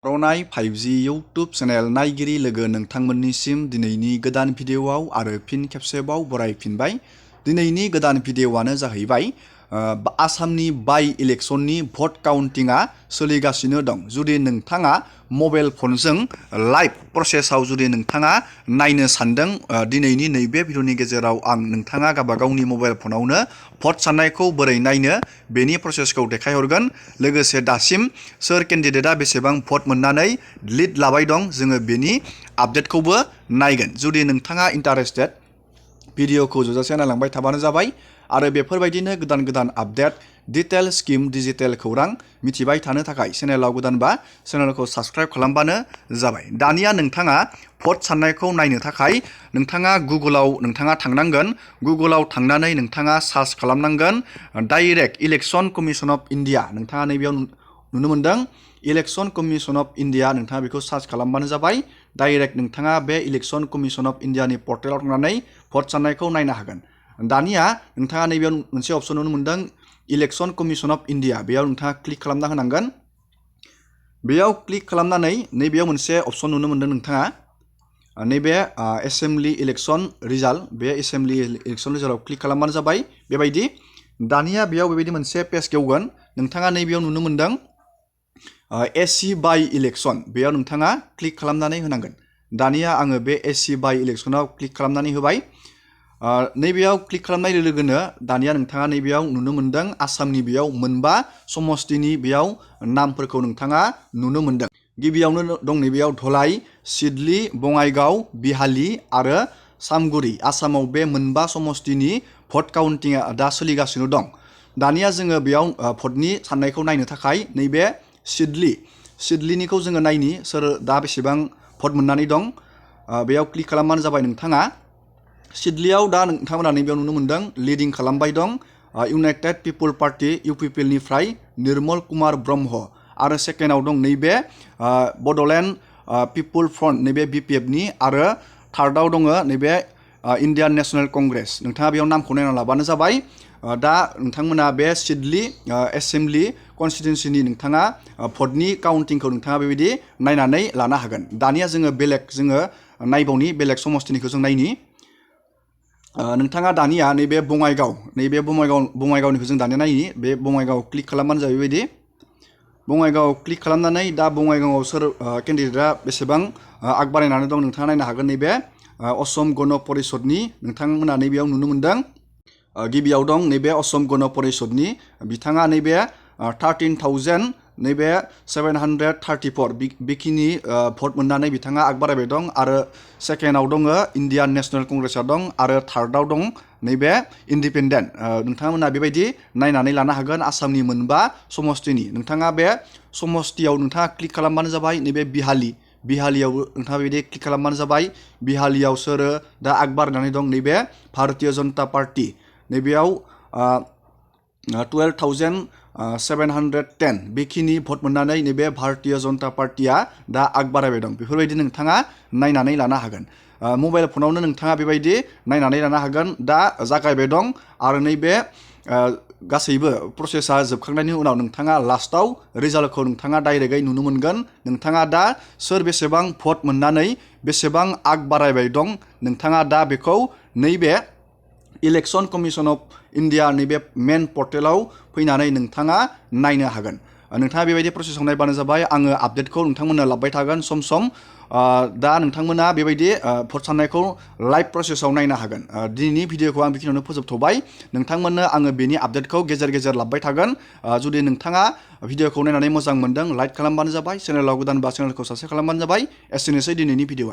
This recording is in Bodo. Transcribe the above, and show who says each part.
Speaker 1: रनाय 5G YouTube चेनेल नायगिरि लोगो नोंथांमोननिसिम दिनैनि गोदान भिडिअआव आरो फिन खेबसेबाव बरायफिनबाय। दिनैनि गोदान भिडिअआनो जाहैबाय आसामनि बाइ इलेक्शननि भट काउन्टिंआ सोलिगासिनो दं। जुदि नोंथाङा मबाइल फनजों लाइभ प्रसेसआव जुदि नोंथाङा नायनो सानदों, दिनैनि नैबे भिडिअनि गेजेराव आं नोंथाङा गावबागावनि मबाइल फनावनो भट साननायखौ बोरै नायनो बेनि प्रसेसखौ देखायहरगोन। लोगोसे दासिम सोर केन्डिडेटआ बेसेबां भट मोननानै लिड लाबाय दं जोङो बेनि आपडेटखौबो नायगोन। जुदि नोंथाङा इन्टारेस्टेड भिडिअखौ जोबजासे नायलांबाय थाबानो जाबाय आरो बेफोरबायदिनो गोदान गोदान आपडेट डिटेल स्किम डिजिटेल खौरां मिथिबाय थानो थाखाय चेनेलाव गोदानबा चेनेलखौ साबस्क्राइब खालामबानो जाबाय। दानिया नोंथाङा भट साननायखौ नायनो थाखाय नोंथाङा गुगोलाव थांनांगोन। गुगोलाव थांनानै नोंथाङा सार्च खालामनांगोन direct election commission of India. नोंथाङा नैबेयाव नुनो मोनदों इलेक्शन कमिशन अफ इन्डिया। नोंथाङा बेखौ सार्च खालामबानो जाबाय। डाइरेक्ट नोंथाङा बे इलेक्शन कमिशन अफ इन्डियानि पर्टेलाव थांनानै भट साननायखौ नायनो हागोन। दानिया नोंथाङा नैबेयाव मोनसे अपसन नुनो मोनदों इलेक्शन कमिशन अफ इन्डिया। बेयाव नोंथाङा क्लिक खालामना होनांगोन। बेयाव क्लिक खालामनानै नैबेयाव मोनसे अपसन नुनो मोनदों नोंथाङा नैबे एसेम्बलि इलेक्शन रिजाल्ट। बे एसेम्बलि इलेक्शन रिजाल्टआव क्लिक खालामबानो जाबाय। बेबायदि दानिया बेयाव बेबायदि मोनसे पेज गेवगोन। नोंथाङा नैबेयाव नुनो मोनदों एसि बाइ इलेक्शन। बेयाव नोंथाङा क्लिक खालामनानै होनांगोन। दानिया आङो बे एसि बाइ इलेक्शनाव क्लिक खालामनानै होबाय। नैबेयाव क्लिक खालामनाय लोगोनो दानिया नोंथाङा नैबेयाव नुनो मोनदों आसामनि बेयाव मोनबा समस्तिनि बेयाव नामफोरखौ नोंथाङा नुनो मोनदों। गिबियावनो दं नैबेयाव धलाई, सिडली, बङाइगाव, बिहाली आरो सामगुरि। आसामाव बे मोनबा समस्तिनि भट काउन्टिंआ दा सोलिगासिनो दं। दानिया जोङो बेयाव भटनि साननायखौ नायनो थाखाय नैबे सिडलीनिखौ जोङो नायनि सोर दा बेसेबां भट मोननानै दं। बेयाव क्लिक खालामबानो जाबाय। नोंथाङा सिडलीयाव दा नोंथांमोना नैबेयाव नुनो मोनदों लिडिं खालामबाय दं United people party इउपिपिएलनिफ्राय Nirmal Kumar Brahma आरो सेकेन्डआव दं नैबे बड'लेण्ड पिपुल फ्रन्ट नैबे बिपिएफनि आरो थार्डआव दङ नैबे इन्डियान नेशनेल कंग्रेस। नोंथाङा बेयाव नामखौ नायना लाबानो जाबाय। दा नोंथांमोना बे सिडली एसेम्बलि कनस्टिटुन्सिनि नोंथाङा भटनि काउन्टिंखौ नोंथाङा बेबायदि नायनानै लानो हागोन। दानिया जोङो नायबावनि बेलेग समस्तिनिखौ जों नायनि। नोंथाङा दानिया नैबे बङाइगावनिखौ जों दानिया नायनि। बे बङाइगाव क्लिक खालामबानो जाबाय। बेबायदि बङाइगाव क्लिक खालामनानै दा बङाइगावआव सोर केन्डिडेटआ बेसेबां आग बारायनानै दं नोंथाङा नायनो हागोन। नैबे असम गण परिषदनि नोंथांमोना नैबेयाव नुनो मोनदों। गिबियाव दं नैबे असम गण परिषदनि बिथाङा नैबे 13,734 बेखिनि भट मोननानै बिथाङा आग बारायबाय दं। आरो सेकेन्डआव दङ इन्डियान नेशनेल कंग्रेसआ दं आरो थार्डआव दं नैबे इन्डिपेन्डेन्ट। नोंथांमोना बेबायदि नायनानै लानो हागोन आसामनि मोनबा समस्तिनि। नोंथाङा बे समस्तियाव नोंथाङा क्लिक खालामबानो जाबाय। नैबे बिहालीयाव नोंथाङा बेबायदि क्लिक खालामबानो जाबाय। बिहालीयाव सोर दा आग बारायनानै दं नैबे भारतीय जनता पार्टी। नैबेयाव 12,710 बेखिनि भट मोननानै नैबे भारतीय जनता पार्टीया दा आग बारायबाय दं। बेफोरबायदि नोंथाङा नायनानै लानो हागोन। मबाइल फनावनो नोंथाङा बेबायदि नायनानै लानो हागोन। दा जागायबाय दं आरो नैबे गासैबो प्रसेसा जोबखांनायनि उनाव नोंथाङा लास्टआव रिजाल्टखौ नोंथाङा डाइरेक्टयै नुनो मोनगोन। नोंथाङा दा सोर बेसेबां भट मोननानै बेसेबां आग बारायबाय दं नोंथाङा दा बेखौ नैबे इलेक्शन कमिशन अफ इन्डिया नैबे मेन पर्टेलाव फैनानै नोंथाङा नायनो हागोन। नोंथाङा बेबायदि प्रसेसआव नायबानो जाबाय। आङो आपडेटखौ नोंथांमोननो लाबोबाय थागोन सम सम। दा नोंथांमोना बेबायदि भट साननायखौ लाइभ प्रसेसआव नायनो हागोन। दिनैनि भिडिअखौ आं बेखिनियावनो फोजोबथ'बाय। नोंथांमोननो आङो बेनि आपडेटखौ गेजेर गेजेर लाबोबाय थागोन। जुदि नोंथाङा भिडिअखौ नायनानै मोजां मोनदों लाइक खालामबानो जाबाय। चेनेलाव गोदानबा चेनेलखौ साबस्क्राइब खालामबानो जाबाय। एसेनोसै दिनैनि भिडिअआ।